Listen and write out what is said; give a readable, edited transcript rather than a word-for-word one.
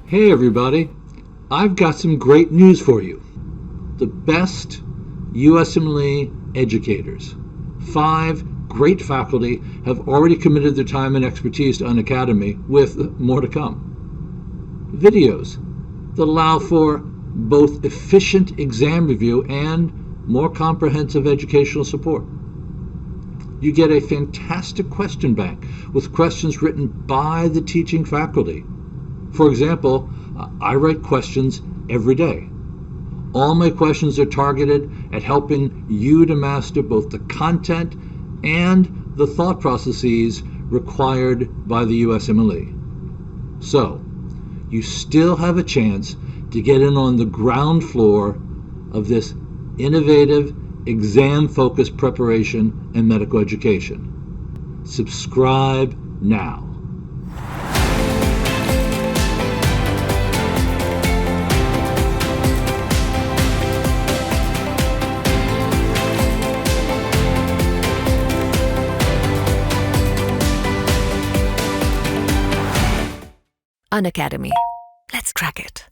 Hey everybody, I've got some great news for you. The best USMLE educators, 5 great faculty, have already committed their time and expertise to Unacademy, with more to come. Videos that allow for both efficient exam review and more comprehensive educational support. You get a fantastic question bank with questions written by the teaching faculty. For example, I write questions every day. All my questions are targeted at helping you to master both the content and the thought processes required by the USMLE. So, you still have a chance to get in on the ground floor of this innovative, exam-focused preparation and medical education. Subscribe now. Unacademy. Let's crack it.